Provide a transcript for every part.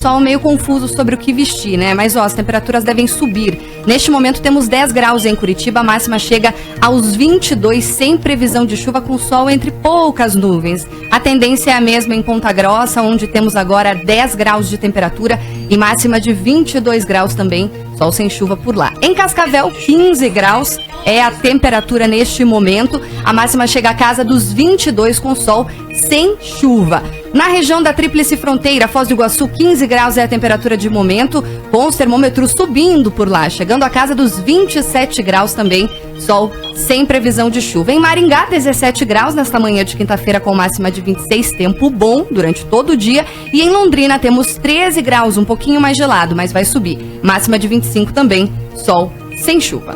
Pessoal meio confuso sobre o que vestir, né? Mas as temperaturas devem subir. Neste momento temos 10 graus em Curitiba, a máxima chega aos 22, sem previsão de chuva, com sol entre poucas nuvens. A tendência é a mesma em Ponta Grossa, onde temos agora 10 graus de temperatura e máxima de 22 graus também, sol sem chuva por lá. Em Cascavel, 15 graus é a temperatura neste momento, a máxima chega à casa dos 22 com sol sem chuva. Na região da Tríplice Fronteira, Foz do Iguaçu, 15 graus é a temperatura de momento, com os termômetros subindo por lá, chegando à casa dos 27 graus também, sol sem previsão de chuva. Em Maringá, 17 graus nesta manhã de quinta-feira, com máxima de 26, tempo bom durante todo o dia. E em Londrina temos 13 graus, um pouquinho mais gelado, mas vai subir. Máxima de 25 também, sol sem chuva.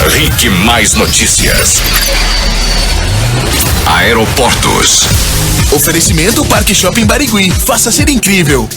RIC Mais Notícias. Aeroportos. Oferecimento Parque Shopping Barigui. Faça ser incrível.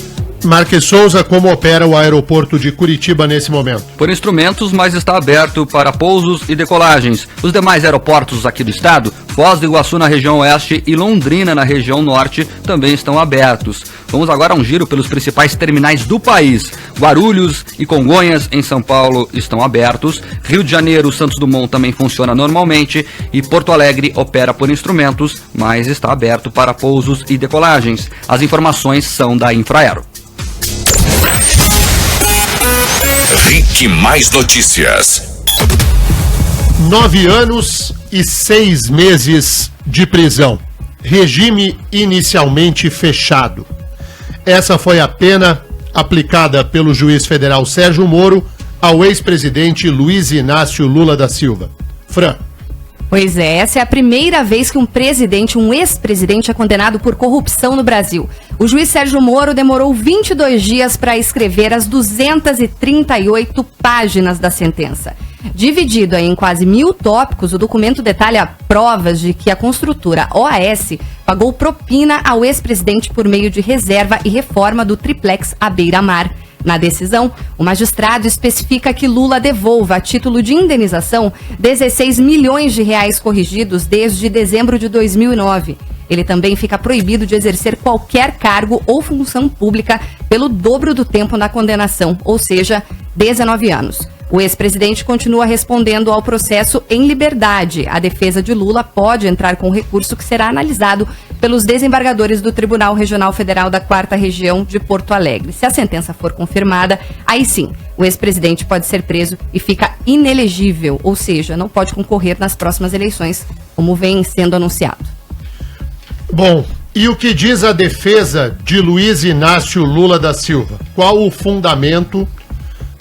Marques Souza, como opera o aeroporto de Curitiba nesse momento? Por instrumentos, mas está aberto para pousos e decolagens. Os demais aeroportos aqui do estado, Foz do Iguaçu na região oeste e Londrina na região norte, também estão abertos. Vamos agora a um giro pelos principais terminais do país. Guarulhos e Congonhas, em São Paulo, estão abertos. Rio de Janeiro, Santos Dumont também funciona normalmente. E Porto Alegre opera por instrumentos, mas está aberto para pousos e decolagens. As informações são da Infraero. RIC Mais Notícias. 9 anos e 6 meses de prisão. Regime inicialmente fechado. Essa foi a pena aplicada pelo juiz federal Sérgio Moro ao ex-presidente Luiz Inácio Lula da Silva. Fran. Pois é, essa é a primeira vez que um ex-presidente é condenado por corrupção no Brasil. O juiz Sérgio Moro demorou 22 dias para escrever as 238 páginas da sentença. Dividido em quase 1.000 tópicos, o documento detalha provas de que a construtora OAS pagou propina ao ex-presidente por meio de reserva e reforma do triplex à beira-mar. Na decisão, o magistrado especifica que Lula devolva, a título de indenização, 16 milhões de reais corrigidos desde dezembro de 2009. Ele também fica proibido de exercer qualquer cargo ou função pública pelo dobro do tempo na condenação, ou seja, 19 anos. O ex-presidente continua respondendo ao processo em liberdade. A defesa de Lula pode entrar com recurso que será analisado pelos desembargadores do Tribunal Regional Federal da 4ª Região de Porto Alegre. Se a sentença for confirmada, aí sim, o ex-presidente pode ser preso e fica inelegível, ou seja, não pode concorrer nas próximas eleições, como vem sendo anunciado. Bom, e o que diz a defesa de Luiz Inácio Lula da Silva? Qual o fundamento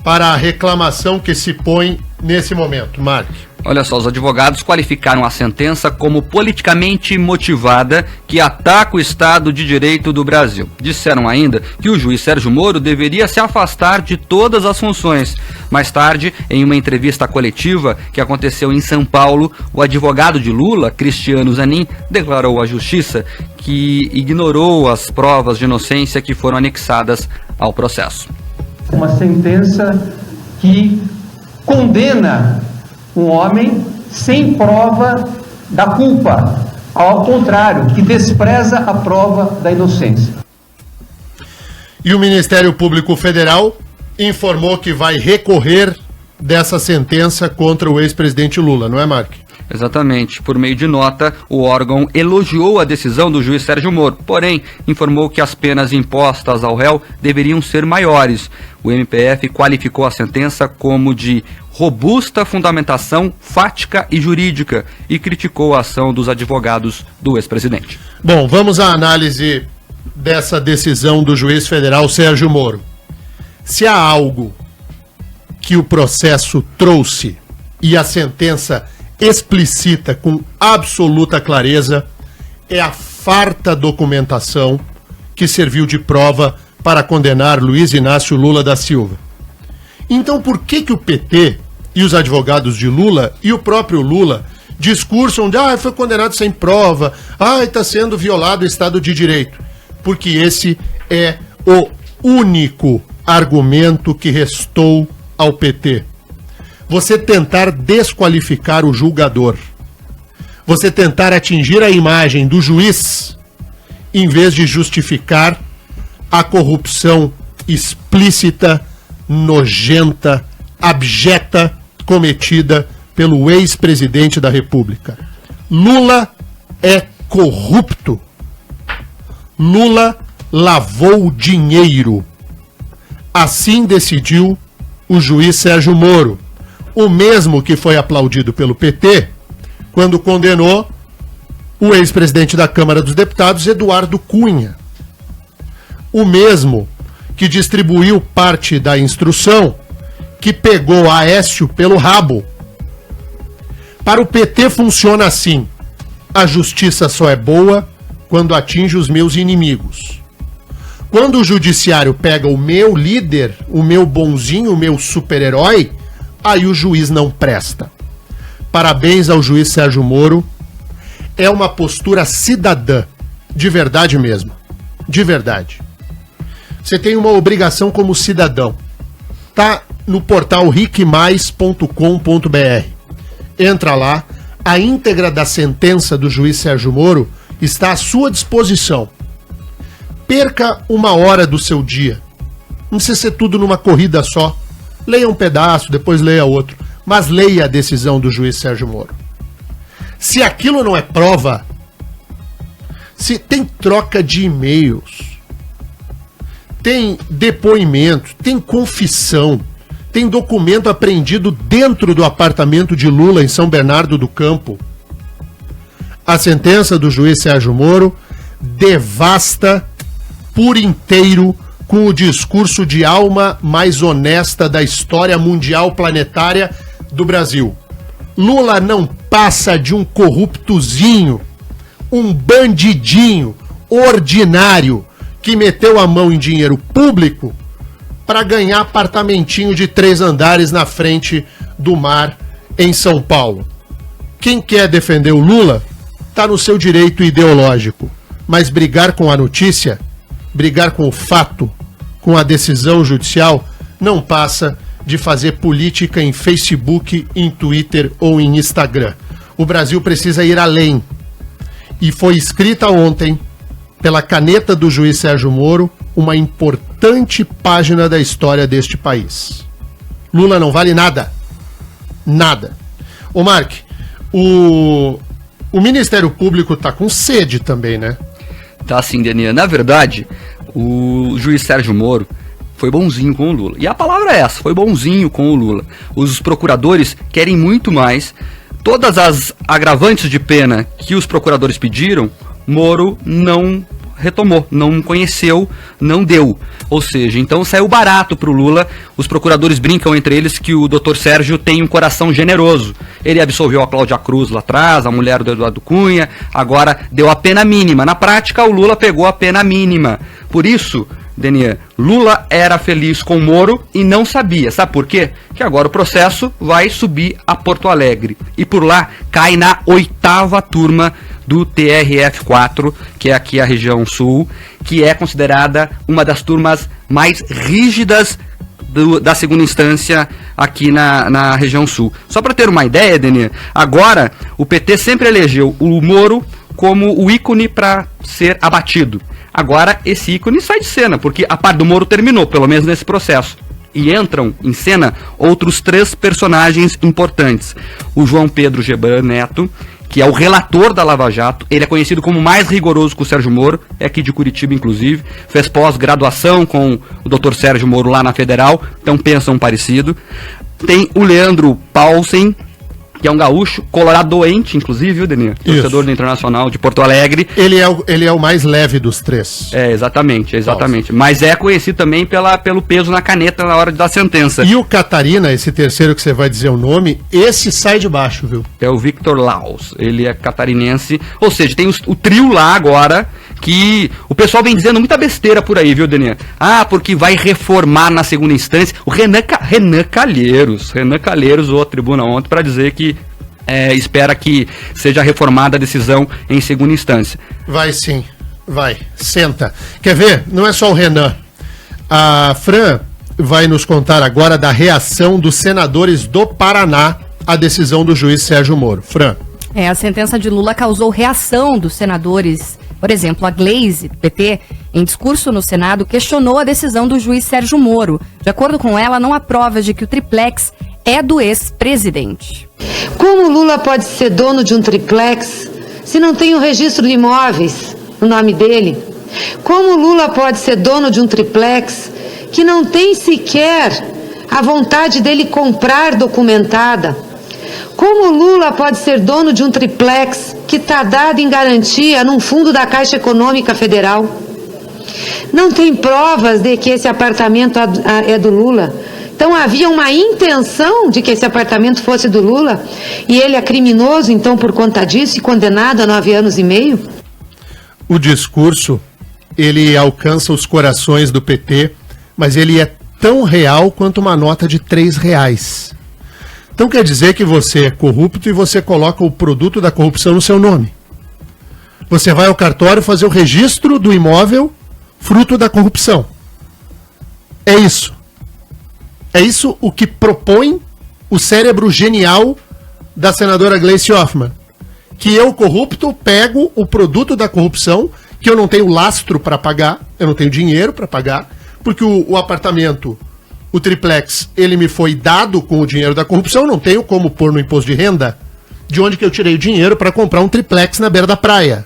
para a reclamação que se põe nesse momento, Mark? Olha só, os advogados qualificaram a sentença como politicamente motivada, que ataca o Estado de Direito do Brasil. Disseram ainda que o juiz Sérgio Moro deveria se afastar de todas as funções. Mais tarde, em uma entrevista coletiva que aconteceu em São Paulo, o advogado de Lula, Cristiano Zanin, declarou à Justiça que ignorou as provas de inocência que foram anexadas ao processo. Uma sentença que condena um homem sem prova da culpa, ao contrário, que despreza a prova da inocência. E o Ministério Público Federal informou que vai recorrer dessa sentença contra o ex-presidente Lula, não é, Mark? Exatamente. Por meio de nota, o órgão elogiou a decisão do juiz Sérgio Moro, porém informou que as penas impostas ao réu deveriam ser maiores. O MPF qualificou a sentença como de robusta fundamentação fática e jurídica e criticou a ação dos advogados do ex-presidente. Bom, vamos à análise dessa decisão do juiz federal Sérgio Moro. Se há algo que o processo trouxe e a sentença explicita com absoluta clareza, é a farta documentação que serviu de prova para condenar Luiz Inácio Lula da Silva. Então por que o PT e os advogados de Lula e o próprio Lula discursam de foi condenado sem prova, está sendo violado o Estado de Direito? Porque esse é o único argumento que restou ao PT. Você tentar desqualificar o julgador, você tentar atingir a imagem do juiz, em vez de justificar a corrupção explícita, nojenta, abjeta, cometida pelo ex-presidente da República. Lula é corrupto. Lula lavou dinheiro. Assim decidiu o juiz Sérgio Moro, o mesmo que foi aplaudido pelo PT quando condenou o ex-presidente da Câmara dos Deputados, Eduardo Cunha. O mesmo que distribuiu parte da instrução que pegou Aécio pelo rabo. Para o PT funciona assim: a justiça só é boa quando atinge os meus inimigos. Quando o judiciário pega o meu líder, o meu bonzinho, o meu super-herói, aí o juiz não presta. Parabéns ao juiz Sérgio Moro. É uma postura cidadã, de verdade mesmo. De verdade. Você tem uma obrigação como cidadão. Tá no portal riquemais.com.br. Entra lá, a íntegra da sentença do juiz Sérgio Moro está à sua disposição. Perca uma hora do seu dia. Não precisa ser tudo numa corrida só. Leia um pedaço, depois leia outro. Mas leia a decisão do juiz Sérgio Moro. Se aquilo não é prova, se tem troca de e-mails, tem depoimento, tem confissão, tem documento apreendido dentro do apartamento de Lula em São Bernardo do Campo. A sentença do juiz Sérgio Moro devasta por inteiro com o discurso de alma mais honesta da história mundial planetária do Brasil. Lula não passa de um corruptozinho, um bandidinho ordinário que meteu a mão em dinheiro público para ganhar apartamentinho de 3 andares na frente do mar em São Paulo. Quem quer defender o Lula está no seu direito ideológico, mas brigar com a notícia, brigar com o fato, com a decisão judicial, não passa de fazer política em Facebook, em Twitter ou em Instagram. O Brasil precisa ir além. E foi escrita ontem, pela caneta do juiz Sérgio Moro, uma importante página da história deste país. Lula não vale nada. Nada. Ô Mark, o Ministério Público tá com sede também, né? Tá sim, Denia. Na verdade, o juiz Sérgio Moro foi bonzinho com o Lula. E a palavra é essa, foi bonzinho com o Lula. Os procuradores querem muito mais. Todas as agravantes de pena que os procuradores pediram, Moro não retomou, não conheceu, não deu. Ou seja, então saiu barato pro Lula. Os procuradores brincam entre eles que o Dr. Sérgio tem um coração generoso. Ele absolveu a Cláudia Cruz lá atrás, a mulher do Eduardo Cunha, agora deu a pena mínima. Na prática, o Lula pegou a pena mínima. Por isso, Denier, Lula era feliz com Moro e não sabia. Sabe por quê? Que agora o processo vai subir a Porto Alegre. E por lá cai na 8ª turma do TRF4, que é aqui a região sul, que é considerada uma das turmas mais rígidas da segunda instância aqui na região sul. Só para ter uma ideia, Denier, agora o PT sempre elegeu o Moro como o ícone para ser abatido. Agora esse ícone sai de cena, porque a parte do Moro terminou, pelo menos nesse processo. E entram em cena outros 3 personagens importantes. O João Pedro Gebran Neto, que é o relator da Lava Jato. Ele é conhecido como mais rigoroso que o Sérgio Moro, é aqui de Curitiba, inclusive. Fez pós-graduação com o Dr. Sérgio Moro lá na Federal, então pensam parecido. Tem o Leandro Paulsen, que é um gaúcho, coloradoente, inclusive, viu, Denir? Torcedor do Internacional de Porto Alegre. Ele é o mais leve dos 3. É, exatamente. Mas é conhecido também pelo peso na caneta na hora de dar sentença. E o Catarina, esse terceiro que você vai dizer o nome, esse sai de baixo, viu? É o Victor Laus, ele é catarinense, ou seja, tem o trio lá agora, que o pessoal vem dizendo muita besteira por aí, viu, Daniel? Ah, porque vai reformar na segunda instância. O Renan Calheiros usou a tribuna ontem para dizer que espera que seja reformada a decisão em segunda instância. Vai sim, vai. Senta. Quer ver? Não é só o Renan. A Fran vai nos contar agora da reação dos senadores do Paraná à decisão do juiz Sérgio Moro. Fran. A sentença de Lula causou reação dos senadores Por exemplo, a Gleisi, do PT, em discurso no Senado, questionou a decisão do juiz Sérgio Moro. De acordo com ela, não há provas de que o triplex é do ex-presidente. Como Lula pode ser dono de um triplex se não tem o registro de imóveis no nome dele? Como Lula pode ser dono de um triplex que não tem sequer a vontade dele comprar documentada? Como Lula pode ser dono de um triplex que está dado em garantia num fundo da Caixa Econômica Federal? Não tem provas de que esse apartamento é do Lula. Então havia uma intenção de que esse apartamento fosse do Lula e ele é criminoso, então, por conta disso e condenado a 9 anos e meio? O discurso, ele alcança os corações do PT, mas ele é tão real quanto uma nota de R$3. Então quer dizer que você é corrupto e você coloca o produto da corrupção no seu nome. Você vai ao cartório fazer o registro do imóvel fruto da corrupção. É isso. É isso o que propõe o cérebro genial da senadora Gleisi Hoffmann. Que eu, corrupto, pego o produto da corrupção, que eu não tenho lastro para pagar, eu não tenho dinheiro para pagar, porque o apartamento, o triplex, ele me foi dado com o dinheiro da corrupção, não tenho como pôr no imposto de renda. De onde que eu tirei o dinheiro para comprar um triplex na beira da praia?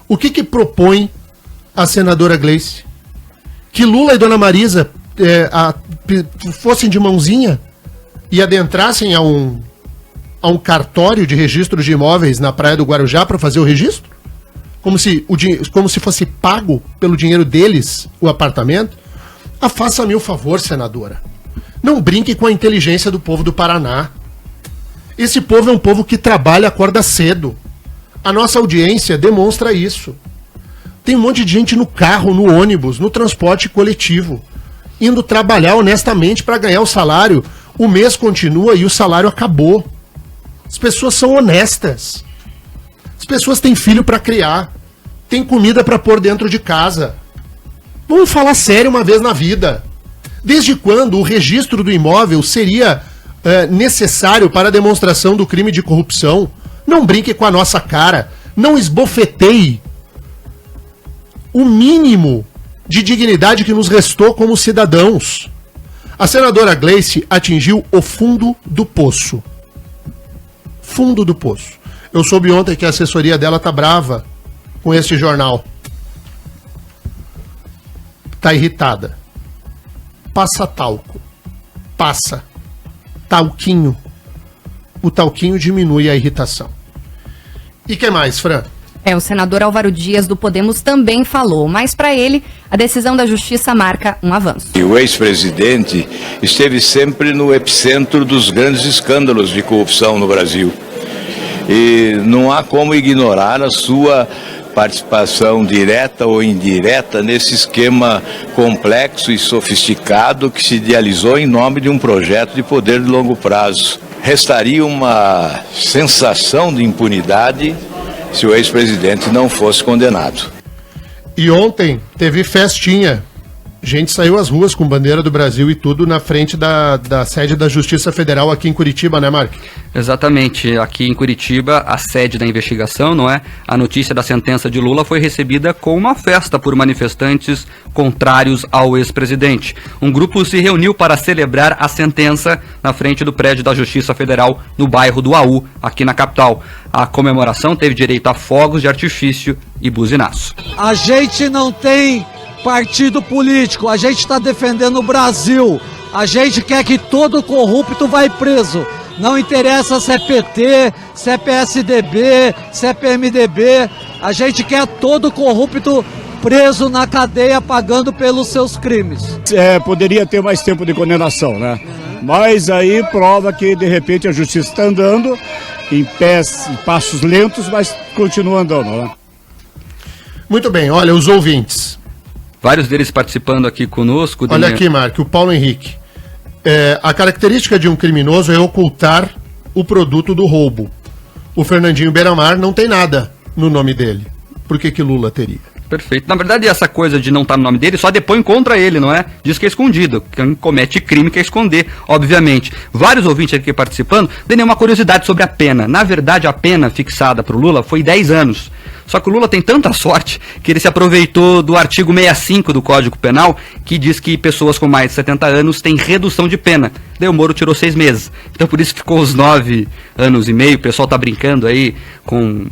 O que propõe a senadora Gleisi? Que Lula e Dona Marisa fossem de mãozinha e adentrassem a um cartório de registro de imóveis na Praia do Guarujá para fazer o registro? Como se fosse pago pelo dinheiro deles o apartamento? Faça-me o favor, senadora. Não brinque com a inteligência do povo do Paraná. Esse povo é um povo que trabalha, acorda cedo. A nossa audiência demonstra isso. Tem um monte de gente no carro, no ônibus, no transporte coletivo, indo trabalhar honestamente para ganhar o salário. O mês continua e o salário acabou. As pessoas são honestas. As pessoas têm filho para criar. Tem comida para pôr dentro de casa. Vamos falar sério uma vez na vida. Desde quando o registro do imóvel seria necessário para a demonstração do crime de corrupção? Não brinque com a nossa cara. Não esbofeteie o mínimo de dignidade que nos restou como cidadãos. A senadora Gleisi atingiu o fundo do poço. Fundo do poço. Eu soube ontem que a assessoria dela tá brava com este jornal. Tá irritada. Passa talco. Passa. Talquinho. O talquinho diminui a irritação. E que mais, Fran? O senador Álvaro Dias do Podemos também falou, mas para ele a decisão da justiça marca um avanço. E o ex-presidente esteve sempre no epicentro dos grandes escândalos de corrupção no Brasil. E não há como ignorar a sua participação direta ou indireta nesse esquema complexo e sofisticado que se idealizou em nome de um projeto de poder de longo prazo. Restaria uma sensação de impunidade se o ex-presidente não fosse condenado. E ontem teve festinha. Gente saiu às ruas com bandeira do Brasil e tudo na frente da sede da Justiça Federal aqui em Curitiba, né, Mark? Exatamente. Aqui em Curitiba, a sede da investigação, não é? A notícia da sentença de Lula foi recebida com uma festa por manifestantes contrários ao ex-presidente. Um grupo se reuniu para celebrar a sentença na frente do prédio da Justiça Federal no bairro do AU, aqui na capital. A comemoração teve direito a fogos de artifício e buzinaço. A gente não tem partido político, a gente está defendendo o Brasil, a gente quer que todo corrupto vai preso, não interessa se é PT, se é PSDB, se é PMDB, a gente quer todo corrupto preso na cadeia pagando pelos seus crimes. Poderia ter mais tempo de condenação, né? Mas aí prova que de repente a justiça está andando em passos lentos, mas continua andando, né? Muito bem, olha, os ouvintes. Vários deles participando aqui conosco. Olha aqui, Mark, o Paulo Henrique. A característica de um criminoso é ocultar o produto do roubo. O Fernandinho Beiramar não tem nada no nome dele. Por que Lula teria? Perfeito. Na verdade, essa coisa de não estar no nome dele, só depõe contra ele, não é? Diz que é escondido. Quem comete crime quer esconder, obviamente. Vários ouvintes aqui participando. Tem uma curiosidade sobre a pena. Na verdade, a pena fixada para o Lula foi 10 anos. Só que o Lula tem tanta sorte que ele se aproveitou do artigo 65 do Código Penal, que diz que pessoas com mais de 70 anos têm redução de pena. Daí o Moro tirou 6 meses. Então por isso ficou os 9 anos e meio. O pessoal tá brincando aí com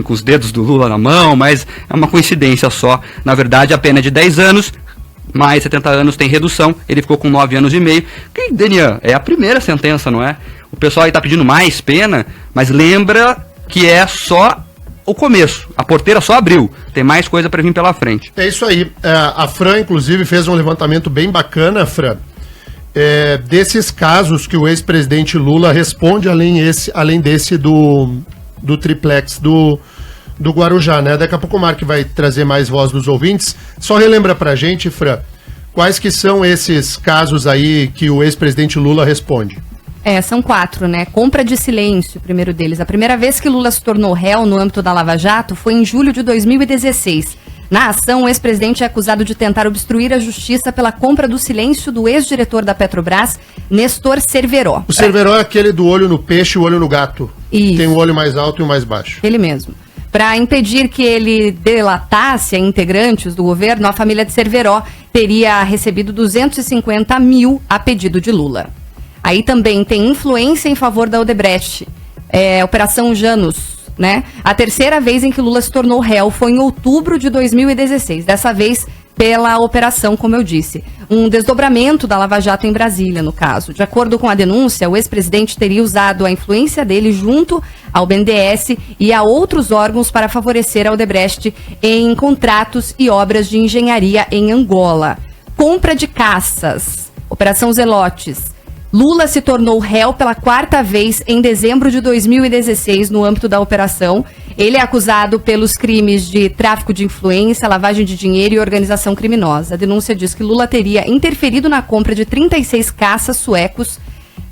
os dedos do Lula na mão, mas é uma coincidência só. Na verdade, a pena é de 10 anos, mais 70 anos tem redução, ele ficou com 9 anos e meio. Que, Denian, é a primeira sentença, não é? O pessoal aí tá pedindo mais pena, mas lembra que é só o começo. A porteira só abriu. Tem mais coisa para vir pela frente. É isso aí. A Fran, inclusive, fez um levantamento bem bacana, Fran, desses casos que o ex-presidente Lula responde, além desse do triplex do Guarujá, né? Daqui a pouco o Mark vai trazer mais voz dos ouvintes. Só relembra pra gente, Fran, quais que são esses casos aí que o ex-presidente Lula responde? São 4, né? Compra de silêncio, o primeiro deles. A primeira vez que Lula se tornou réu no âmbito da Lava Jato foi em julho de 2016. Na ação, o ex-presidente é acusado de tentar obstruir a justiça pela compra do silêncio do ex-diretor da Petrobras, Nestor Cerveró. O Cerveró é aquele do olho no peixe e o olho no gato. Isso. Tem o olho mais alto e o mais baixo. Ele mesmo. Para impedir que ele delatasse a integrantes do governo, a família de Cerveró teria recebido 250 mil a pedido de Lula. Aí também tem influência em favor da Odebrecht, Operação Janus, né? A terceira vez em que Lula se tornou réu foi em outubro de 2016, dessa vez pela operação, como eu disse. Um desdobramento da Lava Jato em Brasília, no caso. De acordo com a denúncia, o ex-presidente teria usado a influência dele junto ao BNDES e a outros órgãos para favorecer a Odebrecht em contratos e obras de engenharia em Angola. Compra de caças, Operação Zelotes. Lula se tornou réu pela 4ª vez em dezembro de 2016 no âmbito da operação. Ele é acusado pelos crimes de tráfico de influência, lavagem de dinheiro e organização criminosa. A denúncia diz que Lula teria interferido na compra de 36 caças suecos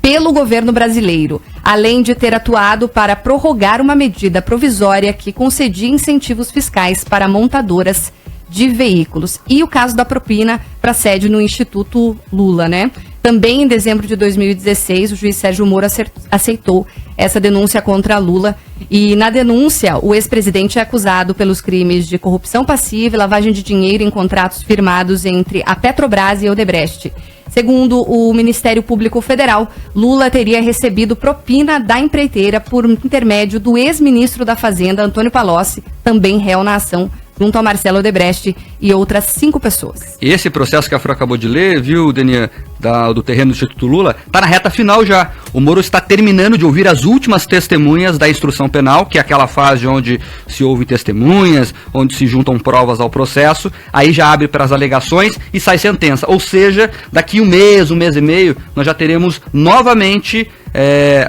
pelo governo brasileiro, além de ter atuado para prorrogar uma medida provisória que concedia incentivos fiscais para montadoras de veículos. E o caso da propina para sede no Instituto Lula, né? Também em dezembro de 2016, o juiz Sérgio Moro aceitou essa denúncia contra Lula. E na denúncia, o ex-presidente é acusado pelos crimes de corrupção passiva e lavagem de dinheiro em contratos firmados entre a Petrobras e a Odebrecht. Segundo o Ministério Público Federal, Lula teria recebido propina da empreiteira por intermédio do ex-ministro da Fazenda, Antônio Palocci, também réu na ação, junto ao Marcelo Odebrecht e outras 5 pessoas. Esse processo que a Fran acabou de ler, viu, Denian, do terreno do Instituto Lula, está na reta final já. O Moro está terminando de ouvir as últimas testemunhas da instrução penal, que é aquela fase onde se ouve testemunhas, onde se juntam provas ao processo, aí já abre para as alegações e sai sentença. Ou seja, daqui um mês e meio, nós já teremos novamente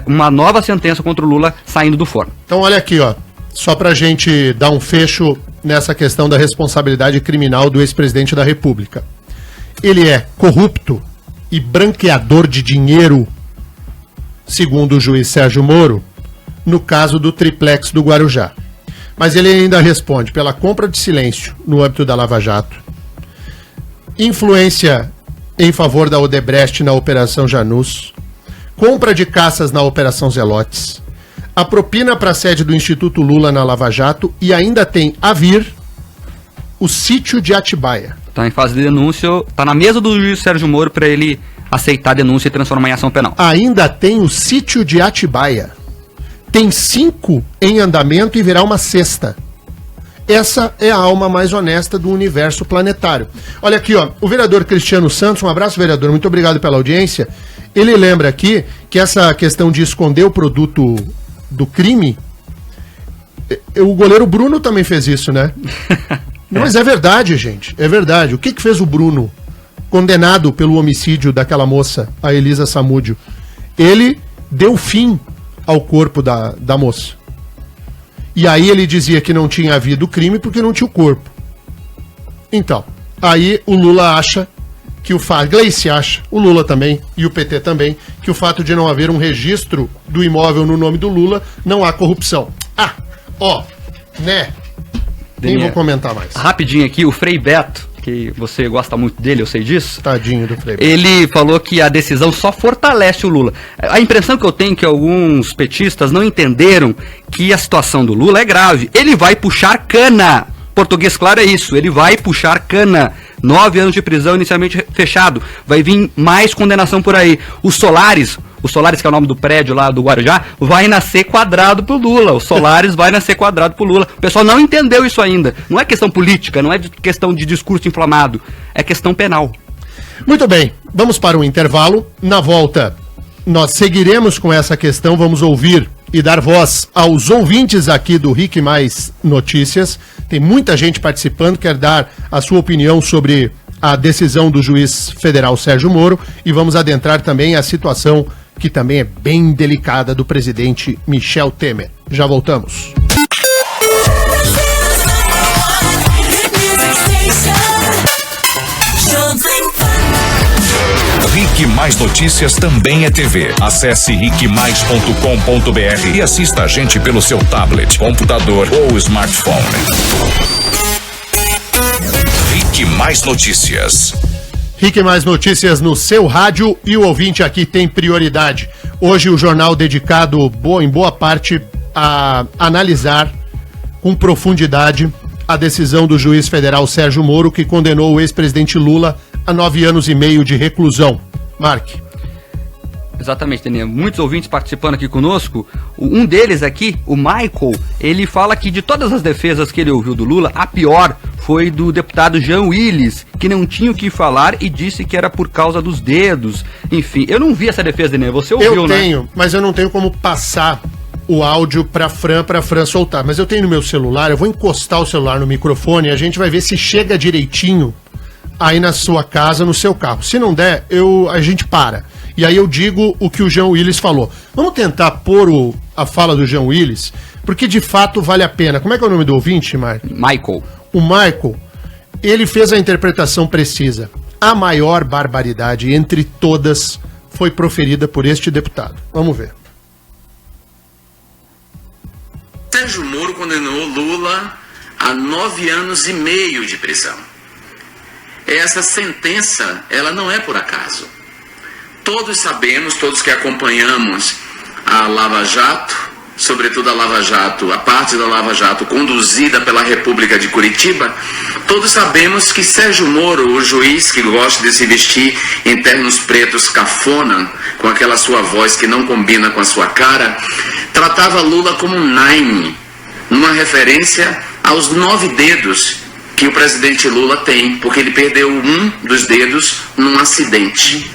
uma nova sentença contra o Lula saindo do forno. Então olha aqui, ó, só pra gente dar um fecho nessa questão da responsabilidade criminal do ex-presidente da República. Ele é corrupto e branqueador de dinheiro, segundo o juiz Sérgio Moro, no caso do triplex do Guarujá. Mas ele ainda responde pela compra de silêncio no âmbito da Lava Jato, influência em favor da Odebrecht na Operação Janus, compra de caças na Operação Zelotes, a propina para a sede do Instituto Lula na Lava Jato e ainda tem a vir o sítio de Atibaia. Está em fase de denúncia, está na mesa do juiz Sérgio Moro para ele aceitar a denúncia e transformar em ação penal. Ainda tem o sítio de Atibaia. Tem 5 em andamento e virá uma 6ª. Essa é a alma mais honesta do universo planetário. Olha aqui, ó, o vereador Cristiano Santos, um abraço, vereador, muito obrigado pela audiência. Ele lembra aqui que essa questão de esconder o produto do crime, o goleiro Bruno também fez isso, né? Não, mas é verdade, gente, é verdade. O que fez o Bruno, condenado pelo homicídio daquela moça, a Elisa Samúdio? Ele deu fim ao corpo da moça. E aí ele dizia que não tinha havido crime porque não tinha o corpo. Então, aí o Lula acha que o fato, Gleice acha, o Lula também e o PT também, que o fato de não haver um registro do imóvel no nome do Lula, não há corrupção. Nem vou comentar mais. Rapidinho aqui, o Frei Beto, que você gosta muito dele, eu sei disso. Tadinho do Frei Beto. Ele falou que a decisão só fortalece o Lula. A impressão que eu tenho é que alguns petistas não entenderam que a situação do Lula é grave. Ele vai puxar cana. Português claro é isso, ele vai puxar cana. 9 anos de prisão inicialmente fechado. Vai vir mais condenação por aí. O Solares, que é o nome do prédio lá do Guarujá, vai nascer quadrado pro Lula. O Solares vai nascer quadrado pro Lula. O pessoal não entendeu isso ainda. Não é questão política, não é questão de discurso inflamado. É questão penal. Muito bem, vamos para um intervalo. Na volta, nós seguiremos com essa questão. Vamos ouvir e dar voz aos ouvintes aqui do RIC Mais Notícias. Tem muita gente participando, quer dar a sua opinião sobre a decisão do juiz federal Sérgio Moro e vamos adentrar também a situação que também é bem delicada do presidente Michel Temer. Já voltamos. RIC Mais Notícias também é TV. Acesse ricmais.com.br e assista a gente pelo seu tablet, computador ou smartphone. RIC Mais Notícias. RIC Mais Notícias no seu rádio e o ouvinte aqui tem prioridade. Hoje o jornal dedicado em boa parte a analisar com profundidade a decisão do juiz federal Sérgio Moro que condenou o ex-presidente Lula a 9 anos e meio de reclusão. Marque. Exatamente, Daniel. Muitos ouvintes participando aqui conosco. Um deles aqui, o Michael, ele fala que de todas as defesas que ele ouviu do Lula, a pior foi do deputado Jean Willis, que não tinha o que falar e disse que era por causa dos dedos. Enfim, eu não vi essa defesa, Daniel. Você ouviu, né? Eu tenho, mas eu não tenho como passar o áudio pra Fran soltar. Mas eu tenho no meu celular, eu vou encostar o celular no microfone e a gente vai ver se chega direitinho aí na sua casa, no seu carro. Se não der, a gente para. E aí eu digo o que o Jean Willis falou. Vamos tentar pôr a fala do Jean Willis, porque de fato vale a pena. Como é que é o nome do ouvinte, Marco? Michael. O Michael, ele fez a interpretação precisa. A maior barbaridade entre todas foi proferida por este deputado. Vamos ver. Sérgio Moro condenou Lula a 9 anos e meio de prisão. Essa sentença, ela não é por acaso. Todos sabemos, todos que acompanhamos a Lava Jato, sobretudo a parte da Lava Jato conduzida pela República de Curitiba, todos sabemos que Sérgio Moro, o juiz que gosta de se vestir em ternos pretos cafona, com aquela sua voz que não combina com a sua cara, tratava Lula como um nine, numa referência aos 9 dedos que o presidente Lula tem, porque ele perdeu um dos dedos num acidente.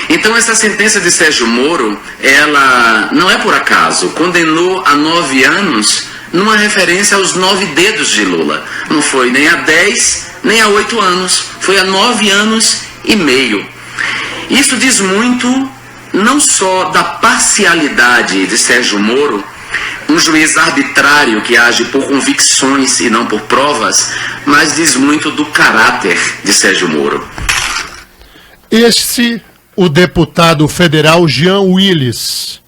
Então essa sentença de Sérgio Moro, ela não é por acaso, condenou a 9 anos numa referência aos 9 dedos de Lula. Não foi nem a 10, nem a 8 anos, foi a 9 anos e meio. Isso diz muito, não só da parcialidade de Sérgio Moro, um juiz arbitrário que age por convicções e não por provas, mas diz muito do caráter de Sérgio Moro. O deputado federal Jean Willis,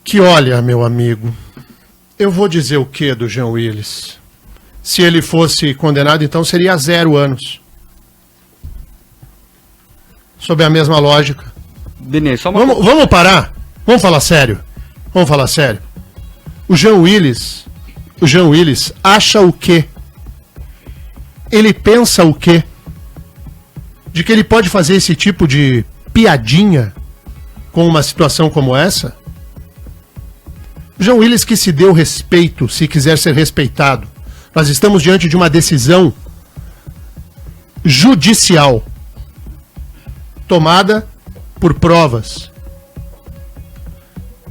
que olha, meu amigo, eu vou dizer o que do Jean Willis? Se ele fosse condenado, então seria 0 anos. Sob a mesma lógica. Denê, só vamos parar? Vamos falar sério? Vamos falar sério? O Jean Willis acha o quê? Ele pensa o quê? De que ele pode fazer esse tipo de piadinha com uma situação como essa? Jean Willis que se deu respeito, se quiser ser respeitado. Nós estamos diante de uma decisão judicial tomada por provas.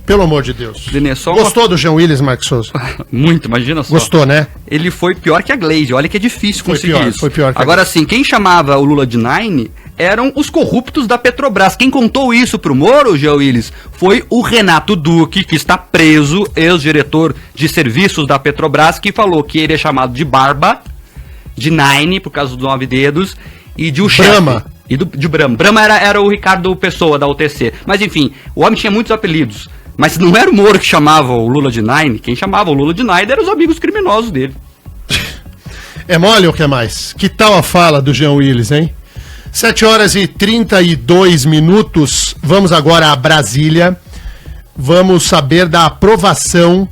Pelo amor de Deus. Denê, Gostou do Jean Willis, Marcos Souza? Muito, imagina só. Gostou, né? Ele foi pior que a Glaze. Olha que é difícil conseguir isso. Foi pior que Agora sim, quem chamava o Lula de Nine eram os corruptos da Petrobras. Quem contou isso pro Moro, Jean Willis, foi o Renato Duque, que está preso, ex-diretor de serviços da Petrobras, que falou que ele é chamado de Barba, de Nine, por causa dos 9 dedos, e de o Brahma. E de Brahma. Brahma era o Ricardo Pessoa, da UTC. Mas enfim, o homem tinha muitos apelidos. Mas não era o Moro que chamava o Lula de Nine. Quem chamava o Lula de Nine eram os amigos criminosos dele. É mole ou quer mais? Que tal a fala do Jean Willis, hein? 7h32. Vamos agora a Brasília. Vamos saber da aprovação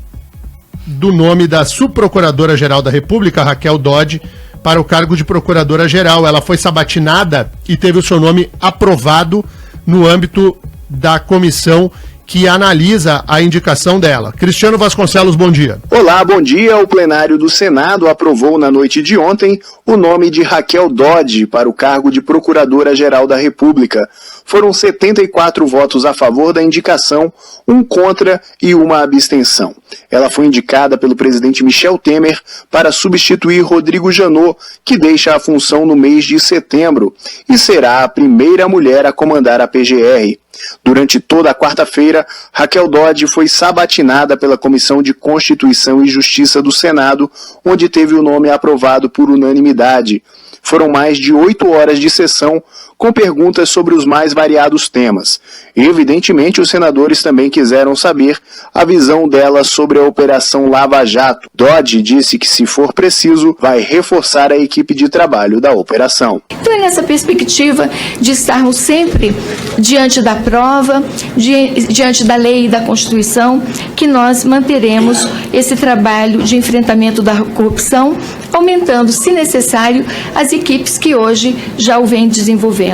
do nome da subprocuradora-geral da República, Raquel Dodge, para o cargo de procuradora-geral. Ela foi sabatinada e teve o seu nome aprovado no âmbito da comissão que analisa a indicação dela. Cristiano Vasconcelos, bom dia. Olá, bom dia. O plenário do Senado aprovou na noite de ontem o nome de Raquel Dodge para o cargo de Procuradora-Geral da República. Foram 74 votos a favor da indicação, 1 contra e 1 abstenção. Ela foi indicada pelo presidente Michel Temer para substituir Rodrigo Janot, que deixa a função no mês de setembro, e será a primeira mulher a comandar a PGR. Durante toda a quarta-feira, Raquel Dodge foi sabatinada pela Comissão de Constituição e Justiça do Senado, onde teve o nome aprovado por unanimidade. Foram mais de 8 horas de sessão, com perguntas sobre os mais variados temas. Evidentemente, os senadores também quiseram saber a visão dela sobre a Operação Lava Jato. Dodge disse que, se for preciso, vai reforçar a equipe de trabalho da operação. Então é nessa perspectiva de estarmos sempre diante da prova, diante da lei e da Constituição, que nós manteremos esse trabalho de enfrentamento da corrupção, aumentando, se necessário, as equipes que hoje já o vêm desenvolvendo.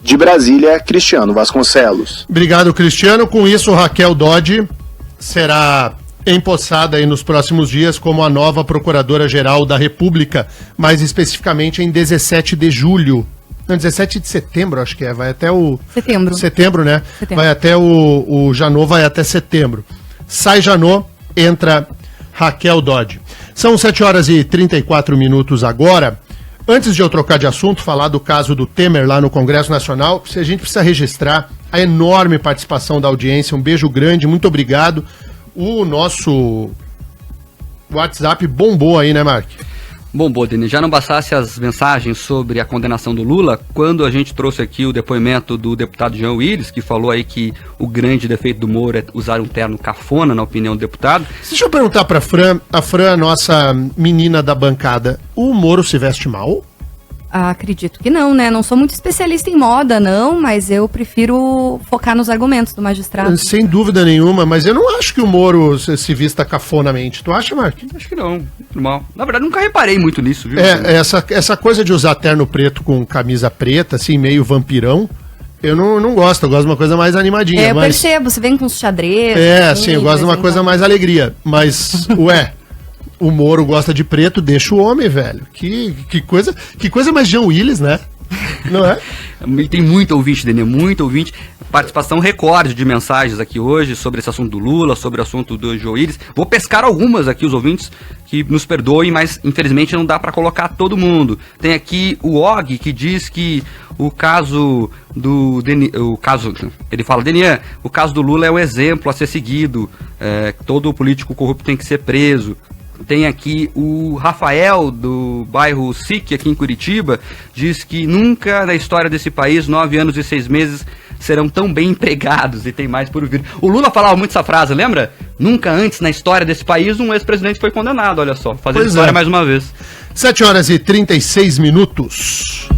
De Brasília, Cristiano Vasconcelos. Obrigado, Cristiano. Com isso, Raquel Dodge será empossada aí nos próximos dias como a nova Procuradora-Geral da República, mais especificamente em 17 de julho. Não, 17 de setembro, acho que é. Vai até o... Setembro, né? Setembro. Vai até o Janot, vai até setembro. Sai Janot, entra Raquel Dodge. São 7h34 agora. Antes de eu trocar de assunto, falar do caso do Temer lá no Congresso Nacional, a gente precisa registrar a enorme participação da audiência. Um beijo grande, muito obrigado. O nosso WhatsApp bombou aí, né, Mark? Bombou, Denis. Já não bastasse as mensagens sobre a condenação do Lula, quando a gente trouxe aqui o depoimento do deputado Jean Willis, que falou aí que o grande defeito do Moro é usar um terno cafona, na opinião do deputado. Deixa eu perguntar pra Fran, a nossa menina da bancada, o Moro se veste mal? Acredito que não, né? Não sou muito especialista em moda, não, mas eu prefiro focar nos argumentos do magistrado. Sem dúvida nenhuma, mas eu não acho que o Moro se vista cafonamente. Tu acha, Mark? Acho que não, normal. Na verdade, nunca reparei muito nisso, viu? Essa coisa de usar terno preto com camisa preta, assim, meio vampirão, eu não gosto, eu gosto de uma coisa mais animadinha. Eu percebo, você vem com os xadrez. Sim, eu gosto de uma coisa mais alegria, mas, o Moro gosta de preto, deixa o homem, velho. Que coisa mais Jean Willis, né? Não é? Tem muito ouvinte, Denê, muito ouvinte. Participação recorde de mensagens aqui hoje sobre esse assunto do Lula, sobre o assunto do Jean Willis. Vou pescar algumas aqui, os ouvintes, que nos perdoem, mas infelizmente não dá para colocar todo mundo. Tem aqui o Og, que diz que o caso do ele fala, Denian, o caso do Lula é o exemplo a ser seguido. Todo político corrupto tem que ser preso. Tem aqui o Rafael, do bairro SIC, aqui em Curitiba, diz que nunca na história desse país 9 anos e 6 meses serão tão bem empregados, e tem mais por vir. O Lula falava muito essa frase, lembra? Nunca antes na história desse país um ex-presidente foi condenado, olha só, fazendo história mais uma vez. 7h36.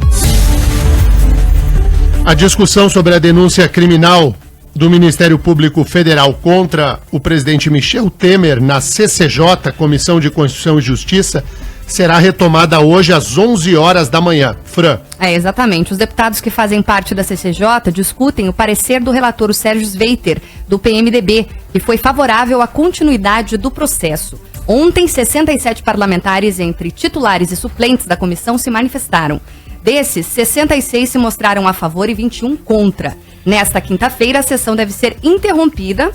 A discussão sobre a denúncia criminal do Ministério Público Federal contra o presidente Michel Temer na CCJ, Comissão de Constituição e Justiça, será retomada hoje às 11 horas da manhã. Fran. Exatamente. Os deputados que fazem parte da CCJ discutem o parecer do relator Sérgio Sveiter, do PMDB, que foi favorável à continuidade do processo. Ontem, 67 parlamentares, entre titulares e suplentes da comissão, se manifestaram. Desses, 66 se mostraram a favor e 21 contra. Nesta quinta-feira, a sessão deve ser interrompida,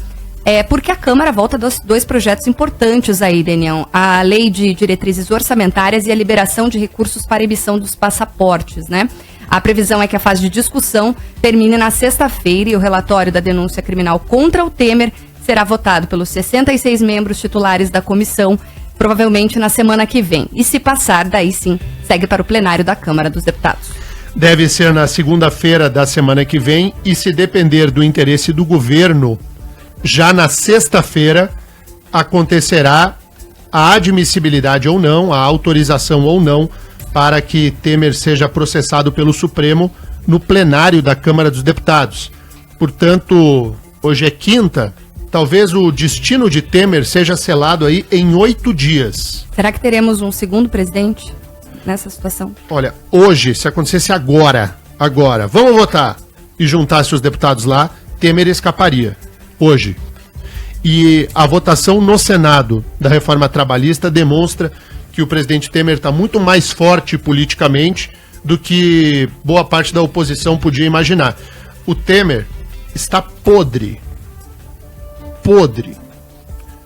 porque a Câmara volta dois projetos importantes aí, Denião. A Lei de Diretrizes Orçamentárias e a liberação de recursos para emissão dos passaportes, né? A previsão é que a fase de discussão termine na sexta-feira e o relatório da denúncia criminal contra o Temer será votado pelos 66 membros titulares da comissão, provavelmente na semana que vem. E se passar, daí sim, segue para o plenário da Câmara dos Deputados. Deve ser na segunda-feira da semana que vem e, se depender do interesse do governo, já na sexta-feira acontecerá a admissibilidade ou não, a autorização ou não, para que Temer seja processado pelo Supremo no plenário da Câmara dos Deputados. Portanto, hoje é quinta, talvez o destino de Temer seja selado aí em 8 dias. Será que teremos um segundo presidente nessa situação? Olha, hoje, se acontecesse agora, vamos votar e juntasse os deputados lá, Temer escaparia. Hoje. E a votação no Senado da reforma trabalhista demonstra que o presidente Temer está muito mais forte politicamente do que boa parte da oposição podia imaginar. O Temer está podre,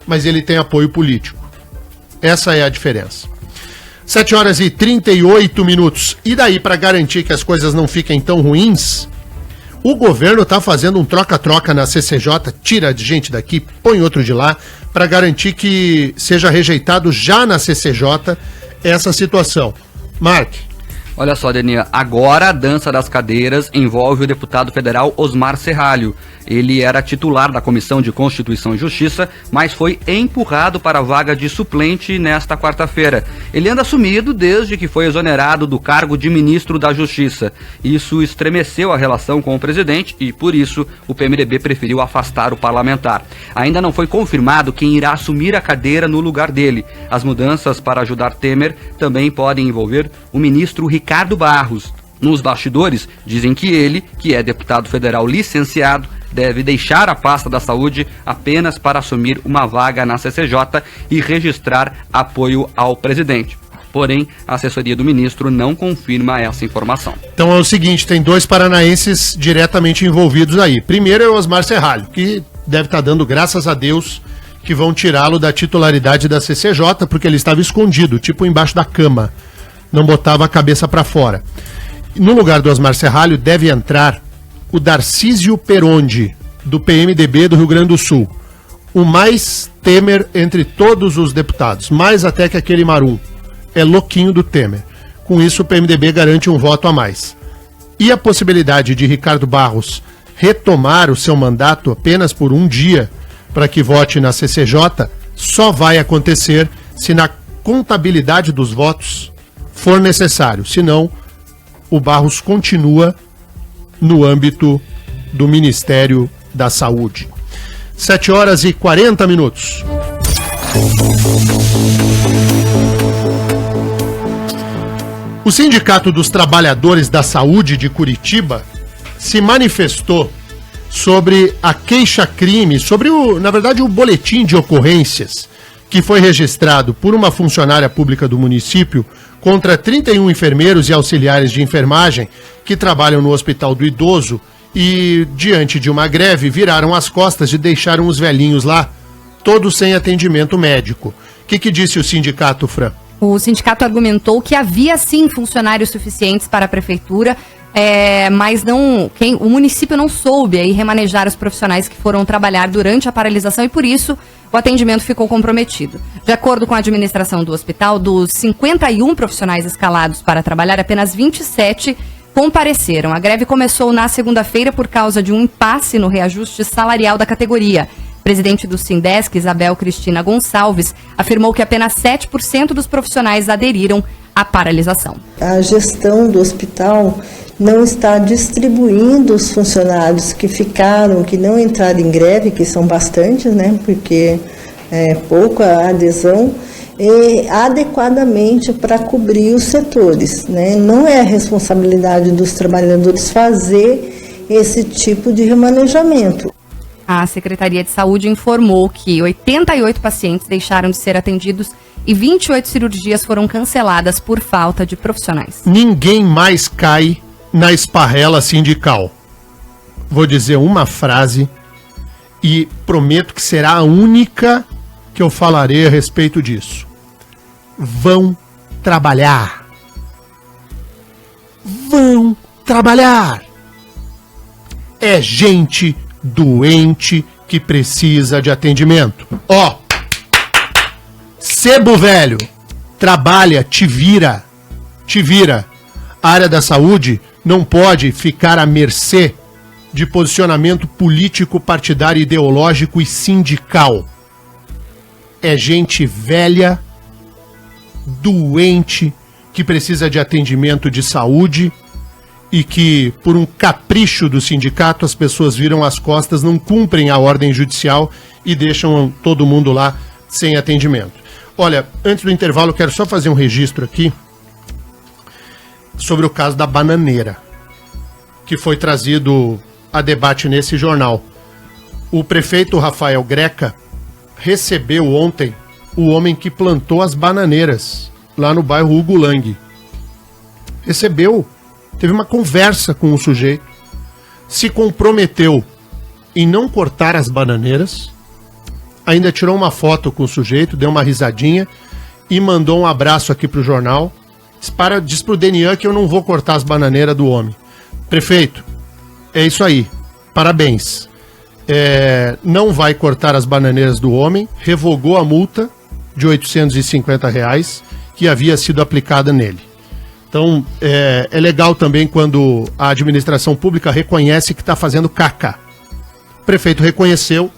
mas ele tem apoio político. Essa é a diferença. 7h38. E daí, para garantir que as coisas não fiquem tão ruins, o governo está fazendo um troca-troca na CCJ, tira de gente daqui, põe outro de lá, para garantir que seja rejeitado já na CCJ essa situação. Mark. Olha só, Deninha, agora a dança das cadeiras envolve o deputado federal Osmar Serralho. Ele era titular da Comissão de Constituição e Justiça, mas foi empurrado para a vaga de suplente nesta quarta-feira. Ele anda sumido desde que foi exonerado do cargo de ministro da Justiça. Isso estremeceu a relação com o presidente e, por isso, o PMDB preferiu afastar o parlamentar. Ainda não foi confirmado quem irá assumir a cadeira no lugar dele. As mudanças para ajudar Temer também podem envolver o ministro Ricardo Barros. Nos bastidores, dizem que ele, que é deputado federal licenciado, deve deixar a pasta da saúde apenas para assumir uma vaga na CCJ e registrar apoio ao presidente. Porém, a assessoria do ministro não confirma essa informação. Então é o seguinte, tem 2 paranaenses diretamente envolvidos aí. Primeiro é o Osmar Serralho, que deve estar dando graças a Deus que vão tirá-lo da titularidade da CCJ, porque ele estava escondido, tipo embaixo da cama. Não botava a cabeça para fora. No lugar do Osmar Serralho deve entrar o Darcísio Perondi, do PMDB do Rio Grande do Sul. O mais Temer entre todos os deputados, mais até que aquele Marum. É louquinho do Temer. Com isso, o PMDB garante um voto a mais. E a possibilidade de Ricardo Barros retomar o seu mandato apenas por um dia para que vote na CCJ só vai acontecer se na contabilidade dos votos for necessário. Senão, o Barros continua no âmbito do Ministério da Saúde. 7h40. O Sindicato dos Trabalhadores da Saúde de Curitiba se manifestou sobre a queixa-crime, sobre o boletim de ocorrências que foi registrado por uma funcionária pública do município contra 31 enfermeiros e auxiliares de enfermagem que trabalham no Hospital do Idoso e, diante de uma greve, viraram as costas e deixaram os velhinhos lá, todos sem atendimento médico. O que disse o sindicato, Fran? O sindicato argumentou que havia sim funcionários suficientes para a prefeitura, mas o município não soube aí remanejar os profissionais que foram trabalhar durante a paralisação e por isso o atendimento ficou comprometido. De acordo com a administração do hospital, dos 51 profissionais escalados para trabalhar, apenas 27 compareceram. A greve começou na segunda-feira por causa de um impasse no reajuste salarial da categoria. O presidente do Sindesc, Isabel Cristina Gonçalves, afirmou que apenas 7% dos profissionais aderiram à paralisação. A gestão do hospital não está distribuindo os funcionários que não entraram em greve, que são bastantes, né, porque é pouca a adesão, adequadamente para cobrir os setores, né? Não é responsabilidade dos trabalhadores fazer esse tipo de remanejamento. A Secretaria de Saúde informou que 88 pacientes deixaram de ser atendidos e 28 cirurgias foram canceladas por falta de profissionais. Ninguém mais cai na esparrela sindical. Vou dizer uma frase e prometo que será a única que eu falarei a respeito disso. Vão trabalhar. Vão trabalhar. É gente doente que precisa de atendimento. Sebo velho, trabalha, te vira. A área da saúde não pode ficar à mercê de posicionamento político, partidário, ideológico e sindical. é gente velha, doente, que precisa de atendimento de saúde e que, por um capricho do sindicato, as pessoas viram as costas, não cumprem a ordem judicial e deixam todo mundo lá sem atendimento. Olha, antes do intervalo, eu quero só fazer um registro aqui sobre o caso da bananeira, que foi trazido a debate nesse jornal. O prefeito Rafael Greca recebeu ontem o homem que plantou as bananeiras lá no bairro Hugo Lang. Recebeu, teve uma conversa com o sujeito, se comprometeu em não cortar as bananeiras, ainda tirou uma foto com o sujeito, deu uma risadinha e mandou um abraço aqui pro jornal. Diz pro Denian que eu não vou cortar as bananeiras do homem. Prefeito, é isso aí, parabéns. Não vai cortar as bananeiras do homem, revogou a multa de R$850 que havia sido aplicada nele. Então, é legal também quando a administração pública reconhece que está fazendo caca. O prefeito reconheceu,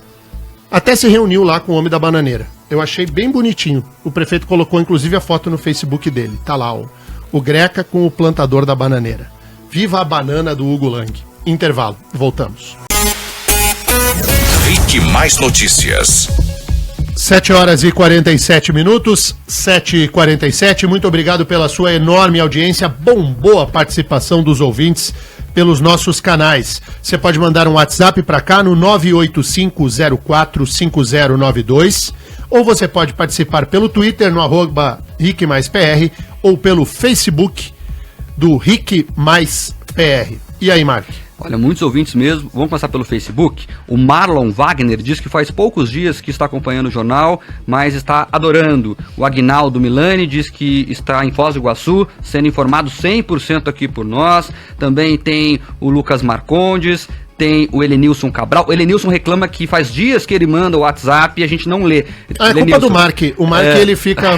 até se reuniu lá com o homem da bananeira. Eu achei bem bonitinho. O prefeito colocou inclusive a foto no Facebook dele. Tá lá o Greca com o plantador da bananeira. Viva a banana do Hugo Lang. Intervalo, voltamos. Rick Mais Notícias. 7h47, 7h47. Muito obrigado pela sua enorme audiência. Bombou a participação dos ouvintes pelos nossos canais. Você pode mandar um WhatsApp para cá no 985045092 ou você pode participar pelo Twitter no @RickMaisPR ou pelo Facebook do Rick Mais PR. E aí, Mark? Olha, muitos ouvintes mesmo. Vamos começar pelo Facebook. O Marlon Wagner diz que faz poucos dias que está acompanhando o jornal, mas está adorando. O Agnaldo Milani diz que está em Foz do Iguaçu, sendo informado 100% aqui por nós. Também tem o Lucas Marcondes, tem o Elenilson Cabral. O Elenilson reclama que faz dias que ele manda o WhatsApp e a gente não lê. É culpa do Mark. O Mark, ele fica,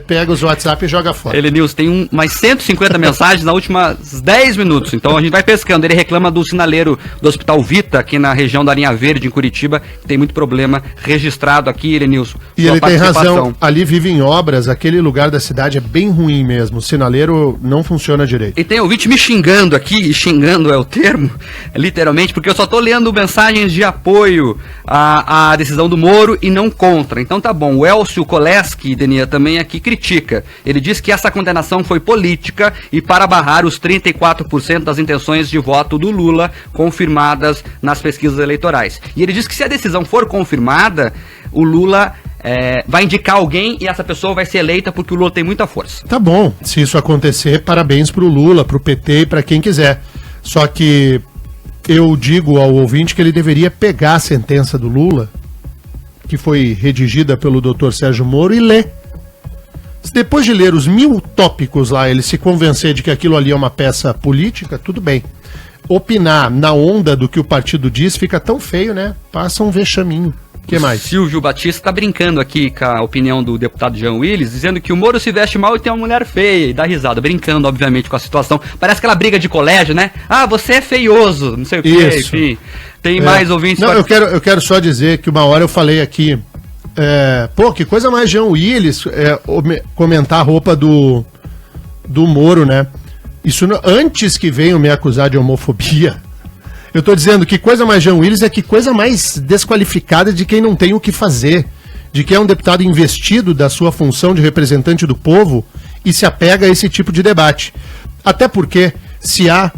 pega os WhatsApp e joga fora. Elenilson, tem mais 150 mensagens nas últimas 10 minutos. Então a gente vai pescando. Ele reclama do sinaleiro do Hospital Vita, aqui na região da Linha Verde, em Curitiba, que tem muito problema registrado aqui, Elenilson. E ele tem razão. Ali vive em obras, aquele lugar da cidade é bem ruim mesmo. O sinaleiro não funciona direito. E tem ouvinte me xingando aqui, e xingando é o termo, literalmente, porque eu só tô lendo mensagens de apoio à decisão do Moro e não contra. Então tá bom, o Elcio Koleski, Denia, também aqui critica. Ele diz que essa condenação foi política e para barrar os 34% das intenções de voto do Lula confirmadas nas pesquisas eleitorais. E ele diz que se a decisão for confirmada, o Lula vai indicar alguém e essa pessoa vai ser eleita porque o Lula tem muita força. Tá bom, se isso acontecer, parabéns pro Lula, pro PT e pra quem quiser. Só que eu digo ao ouvinte que ele deveria pegar a sentença do Lula, que foi redigida pelo Dr. Sérgio Moro, e ler. Se depois de ler os 1000 tópicos lá, ele se convencer de que aquilo ali é uma peça política, tudo bem. Opinar na onda do que o partido diz fica tão feio, né? Passa um vexaminho. O que mais? Silvio Batista está brincando aqui com a opinião do deputado Jean Willis, dizendo que o Moro se veste mal e tem uma mulher feia, e dá risada, brincando, obviamente, com a situação. Parece aquela briga de colégio, né? Ah, você é feioso, não sei o quê, enfim. Tem mais ouvintes... Não, eu quero só dizer que uma hora eu falei aqui, que coisa mais Jean Willis comentar a roupa do Moro, né? Isso antes que venham me acusar de homofobia... Eu tô dizendo que coisa mais Jean Willis é que coisa mais desqualificada de quem não tem o que fazer, de quem é um deputado investido da sua função de representante do povo e se apega a esse tipo de debate. Até porque, se há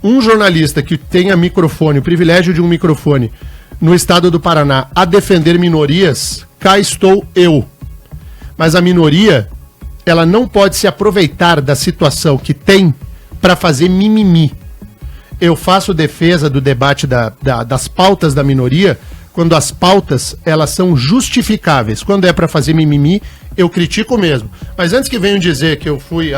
um jornalista que tenha microfone, o privilégio de um microfone, no estado do Paraná, a defender minorias, cá estou eu. Mas a minoria, ela não pode se aproveitar da situação que tem para fazer mimimi. Eu faço defesa do debate das pautas da minoria quando as pautas elas são justificáveis. Quando é para fazer mimimi, eu critico mesmo. Mas antes que venham dizer que eu fui,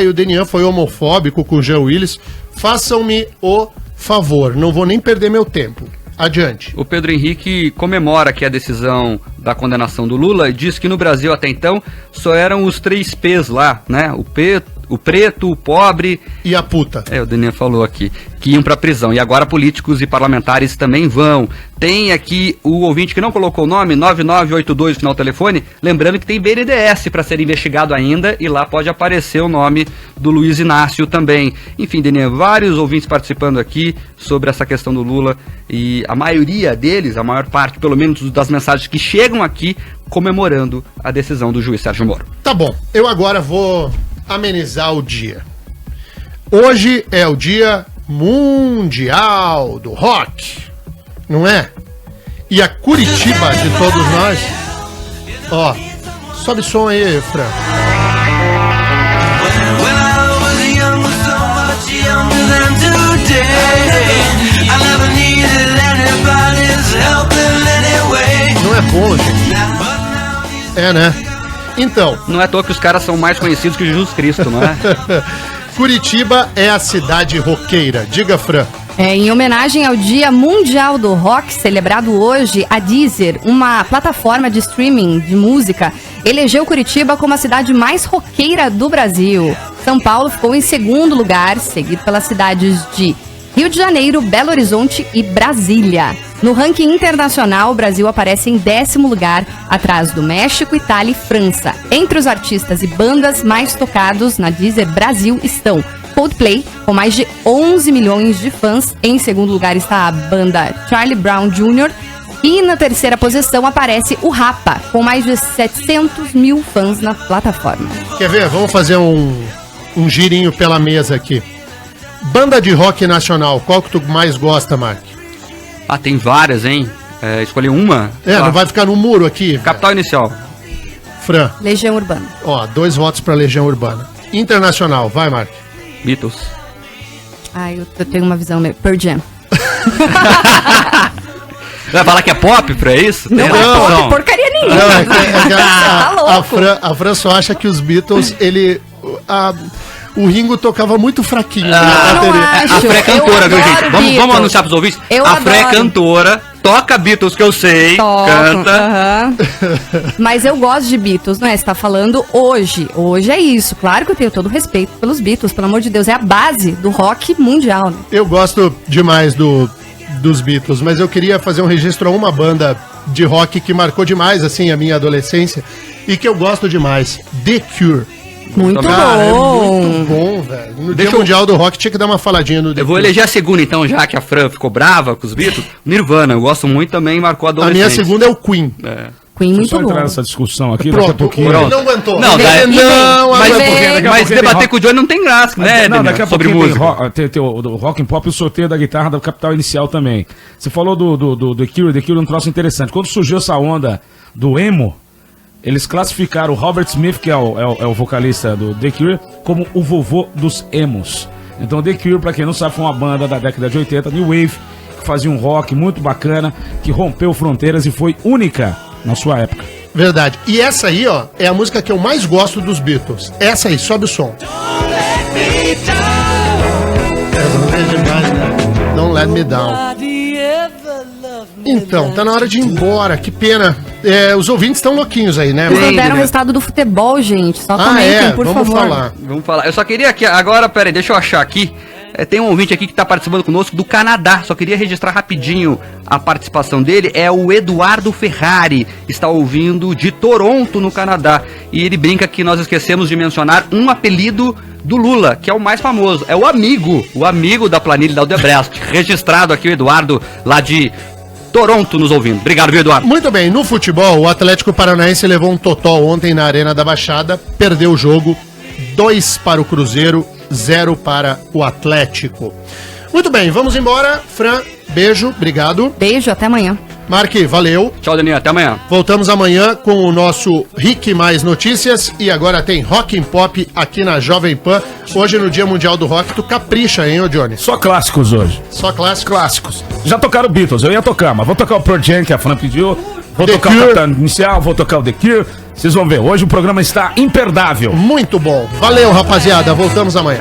o Denian foi homofóbico com o Jean Willis, façam-me o favor, não vou nem perder meu tempo. Adiante. O Pedro Henrique comemora aqui a decisão da condenação do Lula e diz que no Brasil até então só eram os 3 P's lá, né? O P, o preto, o pobre... E a puta. O Daniel falou aqui, que iam pra prisão. E agora políticos e parlamentares também vão. Tem aqui o ouvinte que não colocou o nome, 9982, final do telefone, lembrando que tem BNDES para ser investigado ainda, e lá pode aparecer o nome do Luiz Inácio também. Enfim, Daniel, vários ouvintes participando aqui sobre essa questão do Lula, e a maioria deles, a maior parte, pelo menos das mensagens que chegam aqui, comemorando a decisão do juiz Sérgio Moro. Tá bom, eu agora vou amenizar o dia. Hoje é o Dia Mundial do Rock, não é? E a Curitiba de todos nós... Ó, sobe som aí, Fran. Não é bom, gente. É, né? Então... Não é à toa que os caras são mais conhecidos que Jesus Cristo, não é? Curitiba é a cidade roqueira. Diga, Fran. Em homenagem ao Dia Mundial do Rock, celebrado hoje, a Deezer, uma plataforma de streaming de música, elegeu Curitiba como a cidade mais roqueira do Brasil. São Paulo ficou em segundo lugar, seguido pelas cidades de Rio de Janeiro, Belo Horizonte e Brasília. No ranking internacional, o Brasil aparece em 10º lugar, atrás do México, Itália e França. Entre os artistas e bandas mais tocados na Deezer Brasil estão Coldplay, com mais de 11 milhões de fãs. Em segundo lugar está a banda Charlie Brown Jr. E na terceira posição aparece o Rapa, com mais de 700 mil fãs na plataforma. Quer ver? Vamos fazer um girinho pela mesa aqui. Banda de rock nacional, qual que tu mais gosta, Mark? Ah, tem várias, hein? Escolher uma? Não vai ficar no muro aqui. Capital Inicial. Fran. Legião Urbana. Ó, 2 votos pra Legião Urbana. Internacional, vai, Mark. Beatles. Eu tenho uma visão meio... Pearl Jam. Vai falar que é pop pra isso? Não é pop, porcaria nenhuma. A Fran só acha que os Beatles, o Ringo tocava muito fraquinho na bateria. A Fran é cantora, viu, gente? Vamos anunciar pros ouvintes? A Fran é cantora, toca Beatles, que eu sei, canta. Mas eu gosto de Beatles, não é? Você tá falando hoje. Hoje é isso. Claro que eu tenho todo o respeito pelos Beatles, pelo amor de Deus. É a base do rock mundial. Né? Eu gosto demais dos Beatles, mas eu queria fazer um registro a uma banda de rock que marcou demais, assim, a minha adolescência e que eu gosto demais. The Cure. Muito bom. É muito bom, velho. No Dia Mundial do Rock tinha que dar uma faladinha no... Eu vou eleger a segunda, então, já que a Fran ficou brava com os Beatles. Nirvana, eu gosto muito também, marcou a adolescência. A minha segunda é o Queen. Queen muito só bom. Entrar nessa discussão aqui, pronto, daqui a pouquinho. Ele não aguentou. Mas debater com o Johnny não tem graça, né? Não, daqui a sobre pouquinho música. tem o Rock and Pop e o sorteio da guitarra do Capital Inicial também. Você falou do The Cure. The Cure é um troço interessante. Quando surgiu essa onda do emo, eles classificaram o Robert Smith, que é o vocalista do The Cure, como o vovô dos emos. Então The Cure, pra quem não sabe, foi uma banda da década de 80, New Wave, que fazia um rock muito bacana, que rompeu fronteiras e foi única na sua época. Verdade. E essa aí, ó, é a música que eu mais gosto dos Beatles. Essa aí, sobe o som. Don't Let Me Down. Então, tá na hora de ir embora, que pena. Os ouvintes estão louquinhos aí, né? Eles não deram o resultado do futebol, gente. Só comentem, por vamos favor. Vamos falar. Eu só queria aqui, agora, peraí, deixa eu achar aqui. Tem um ouvinte aqui que tá participando conosco do Canadá. Só queria registrar rapidinho a participação dele. É o Eduardo Ferrari. Está ouvindo de Toronto, no Canadá. E ele brinca que nós esquecemos de mencionar um apelido do Lula, que é o mais famoso. É o amigo da planilha da Odebrecht. Registrado aqui o Eduardo, lá de Toronto, nos ouvindo. Obrigado, viu, Eduardo? Muito bem, no futebol, o Atlético Paranaense levou um totó ontem na Arena da Baixada, perdeu o jogo, 2 para o Cruzeiro, 0 para o Atlético. Muito bem, vamos embora. Fran, beijo, obrigado. Beijo, até amanhã. Marque, valeu. Tchau, Daniel, até amanhã. Voltamos amanhã com o nosso Rick Mais Notícias e agora tem Rock and Pop aqui na Jovem Pan. Hoje no Dia Mundial do Rock, tu capricha, hein, ô Johnny? Só clássicos hoje. Só clássicos? Clássicos. Já tocaram Beatles, eu ia tocar, mas vou tocar o Pearl Jam, que a Fran pediu. Vou The tocar Cure. o Capital Inicial, vou tocar o The Cure. Vocês vão ver, hoje o programa está imperdável. Muito bom. Valeu, rapaziada. Voltamos amanhã.